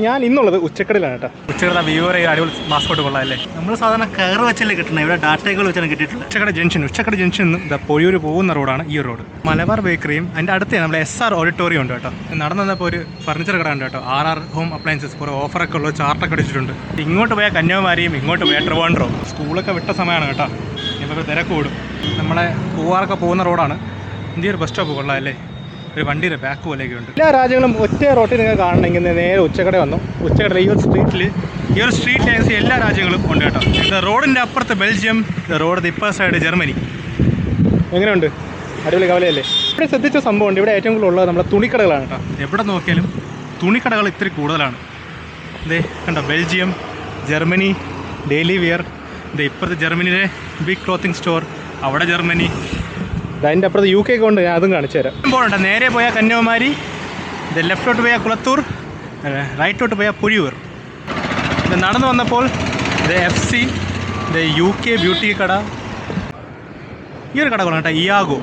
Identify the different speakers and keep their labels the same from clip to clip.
Speaker 1: ഞാൻ ഇന്നുള്ളത് ഉച്ചക്കടയിലാണ് കേട്ടോ. ഉച്ചക്കട വ്യൂവർ അടിപൊളി മാസ്കോട്ട് കൊള്ളാമല്ലേ.
Speaker 2: നമ്മൾ സാധാരണ കയർ വെച്ചല്ലേ കിട്ടണം, ഇവിടെ ഡാറ്റകൾ വെച്ചാണ് കിട്ടിയിട്ടുള്ളത്.
Speaker 1: ഉച്ചക്കട ജംഗ്ഷൻ നിന്ന് പൊഴിയൂർ പോകുന്ന റോഡാണ് ഈ റോഡ്. മലബാർ ബേക്കറിയും അതിൻ്റെ അടുത്ത് നമ്മൾ SR ഓഡിറ്റോറിയം ഉണ്ട് കേട്ടോ. നടന്നു വന്നപ്പോൾ ഒരു ഫർണിച്ചർ കട ഉണ്ട് കേട്ടോ. RR ഹോം അപ്ലയൻസസ് കുറേ ഓഫറൊക്കെ ഉള്ള ചാർട്ടൊക്കെ അടിച്ചിട്ടുണ്ട്. ഇങ്ങോട്ട് പോയാൽ കന്യാകുമാരിയും ഇങ്ങോട്ട് പോയാൽ ട്രിവാൻഡ്രം. സ്കൂളൊക്കെ വിട്ട സമയമാണ് കേട്ടോ. ഇപ്പോൾ തിരക്ക് കൂടും. നമ്മളെ പൂവാറൊക്കെ പോകുന്ന റോഡാണ്. ഇന്ത്യയൊരു ബസ് സ്റ്റോപ്പ് കൊള്ളാമല്ലേ. ഒരു വണ്ടിയുടെ ബാക്ക് പോലെയൊക്കെ ഉണ്ട്. എല്ലാ രാജ്യങ്ങളും ഒറ്റ റോട്ടിൽ നിങ്ങൾ കാണണമെങ്കിൽ നേരെ ഉച്ചക്കട വന്നു. ഉച്ചക്കട ഈ ഒരു സ്ട്രീറ്റിൽ ഏകദേശം എല്ലാ രാജ്യങ്ങളും ഉണ്ട് കേട്ടോ. ഇത് റോഡിൻ്റെ അപ്പുറത്ത് ബെൽജിയം, റോഡ് ഇപ്പർ സൈഡ് ജർമ്മനി. എങ്ങനെയുണ്ട്? അടിപൊളി കവലയല്ലേ. ഇവിടെ ശ്രദ്ധിച്ച സംഭവമുണ്ട്. ഇവിടെ ഏറ്റവും കൂടുതൽ ഉള്ളത് നമ്മുടെ തുണിക്കടകളാണ് കേട്ടോ. എവിടെ നോക്കിയാലും തുണിക്കടകൾ ഇത്തിരി കൂടുതലാണ്. ഇതേ കണ്ടോ, ബെൽജിയം, ജർമ്മനി, ഡെയിലി വിയർ. ഇത് ഇപ്പുറത്ത് ജർമ്മനിയിലെ ബിഗ് ക്ലോത്തിങ് സ്റ്റോർ, അവിടെ ജർമ്മനി. അതിൻ്റെ അപ്പുറത്ത് UK കൊണ്ട് ഞാൻ അതും കാണിച്ചു തരാം. പോകണ്ട, നേരെ പോയാൽ കന്യാകുമാരി, ഇത് ലെഫ്റ്റോട്ട് പോയാൽ കുളത്തൂർ, റൈറ്റോട്ട് പോയാൽ പൊഴിയൂർ. ഇത് നടന്നു വന്നപ്പോൾ ഇത് FC, ഇത് UK ബ്യൂട്ടി കട. ഈ ഒരു കടകളാണ് കേട്ടോ, ഇയാഗോ.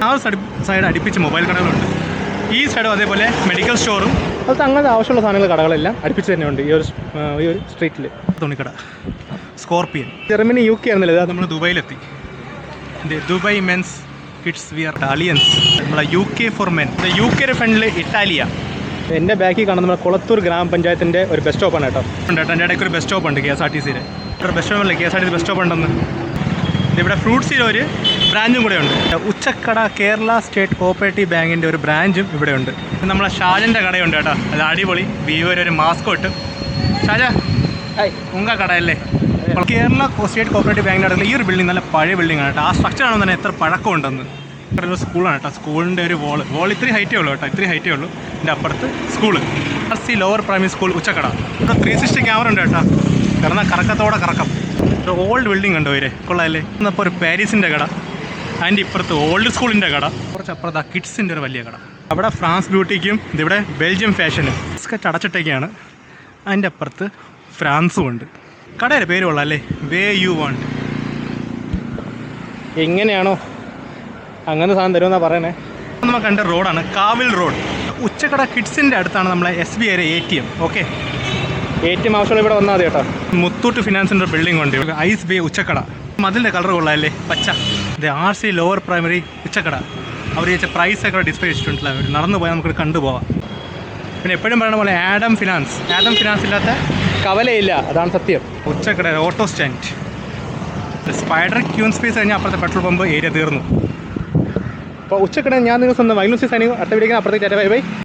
Speaker 1: ആ ഒരു സൈഡ് അടുപ്പിച്ച് മൊബൈൽ കടകളുണ്ട്. ഈ സൈഡും അതേപോലെ മെഡിക്കൽ സ്റ്റോറും. അത് അങ്ങനത്തെ ആവശ്യമുള്ള സാധനങ്ങൾ കടകളെല്ലാം അടുപ്പിച്ച് തന്നെയുണ്ട് ഈ ഒരു സ്ട്രീറ്റിൽ. തുണിക്കട, സ്കോർപ്പിയൻ. ജർമ്മനി UK ആയിരുന്നില്ല, അത് നമ്മൾ ദുബായിലെത്തി. ഇത് Dubai men's kids wear alliance. നമ്മളെ UK ഫോർ മെൻ. UKയുടെ ഫ്രണ്ടിൽ ഇറ്റാലിയ. എൻ്റെ ബാക്കിൽ കാണുന്ന നമ്മുടെ കുളത്തൂർ ഗ്രാമപഞ്ചായത്തിൻ്റെ ഒരു ബസ് സ്റ്റോപ്പാണ് കേട്ടോ. ഉണ്ട് കേട്ടോ, എൻ്റെ ഇടയ്ക്ക് ഒരു ബസ് സ്റ്റോപ്പ് ഉണ്ട് KSRTCയിൽ. ഒരു ബസ് സ്റ്റോപ്പല്ലേ, KSRTC ബസ് സ്റ്റോപ്പ് ഉണ്ടെന്ന്. ഇവിടെ ഫ്രൂട്ട്സിൻ്റെ ഒരു ബ്രാഞ്ചും കൂടെ ഉണ്ട്. ഉച്ചക്കട കേരള സ്റ്റേറ്റ് കോഓപ്പറേറ്റീവ് ബാങ്കിൻ്റെ ഒരു ബ്രാഞ്ചും ഇവിടെ ഉണ്ട്. നമ്മളെ ഷാജൻ്റെ കടയുണ്ട് കേട്ടോ. അത് അടിപൊളി ഒരു മാസ്കോട്ട്. ഷാജ ഉങ്ക കടയല്ലേ. കേരള സ്റ്റേറ്റ് കോഓപ്പറേറ്റീവ് ബാങ്കിൻ്റെ അടുത്തുള്ള ഈ ഒരു ബിൽഡിംഗ് നല്ല പഴയ ബിൽഡിംഗ് ആണ് കേട്ടോ. ആ സ്ട്രക്ചർ ആണെന്ന് തന്നെ എത്ര പഴക്കമുണ്ടെന്ന്. ഇവിടെ ഒരു സ്കൂളാണ് കേട്ടോ. സ്കൂളിൻ്റെ ഒരു വോൾ ഇത്തിരി ഹൈറ്റേ ഉള്ളൂ കേട്ടോ, ഇത്തിരി ഹൈറ്റേ ഉള്ളൂ. ഇതിൻ്റെ അപ്പുറത്ത് school, RC lower primary school Uchakkada. ഇവിടെ 360 ക്യാമറ ഉണ്ട് കേട്ടോ. കിടന്നാൽ കറക്കത്തോടെ കറക്കം. ഒരു ഓൾഡ് ബിൽഡിംഗ് ഉണ്ടോ ഇവരെ, കൊള്ളാമല്ലേ. എന്നപ്പോൾ ഒരു പാരീസിൻ്റെ കട, അതിൻ്റെ ഇപ്പുറത്ത് ഓൾഡ് സ്കൂളിൻ്റെ കട, കുറച്ചപ്പുറത്ത് കിഡ്സിൻ്റെ ഒരു വലിയ കട. അവിടെ ഫ്രാൻസ് ബ്യൂട്ടിക്കും ഇതിവിടെ ബെൽജിയം ഫാഷനും. സ്കെച്ച് അടച്ചിട്ടൊക്കെയാണ്. അതിൻ്റെ അപ്പുറത്ത് ഫ്രാൻസും ഉണ്ട്. കടയുടെ പേര് കൊള്ളാമല്ലേ, വേ യു വാണ്ട്. എങ്ങനെയാണോ അങ്ങനെ സാധനം തരുമെന്നാണ് പറയണേ. നമ്മൾ കണ്ട റോഡാണ് കാവിൽ റോഡ്. ഉച്ചക്കട കിഡ്സിൻ്റെ അടുത്താണ് നമ്മളെ SBI ATM. ഓക്കെ, ATM ആവശ്യമുള്ള ഇവിടെ വന്നാൽ മതി കേട്ടോ. മുത്തൂട്ട് ഫിനാൻസിൻ്റെ ബിൽഡിംഗ് ഉണ്ട്. Ice bay ഉച്ചക്കട. മതിലിൻ്റെ കളർ കൊള്ളാമല്ലേ, പച്ച. ഇത് RC ലോവർ പ്രൈമറി ഉച്ചക്കട. അവർ ചോദിച്ച പ്രൈസൊക്കെ ഡിസ്പ്ലേ ചെയ്തിട്ടുണ്ടല്ലോ. നടന്നു പോയാൽ നമുക്ക് കണ്ടുപോകാം. പിന്നെ എപ്പോഴും പറയുന്ന പോലെ ആഡം ഫിനാൻസ് ഇല്ലാത്ത കവലയില്ല, അതാണ് സത്യം. Uchakkada auto stand. Spider queen space കഴിഞ്ഞാൽ അപ്പുറത്തെ പെട്രോൾ പമ്പ് ഏരിയ തീർന്നു. അപ്പോൾ ഉച്ചക്കട ഞാൻ നിങ്ങൾ സ്വന്തം വൈകുന്നേരം അടുത്ത വീഡിയോ അപ്പുറത്തേക്ക് ബൈ ബൈ.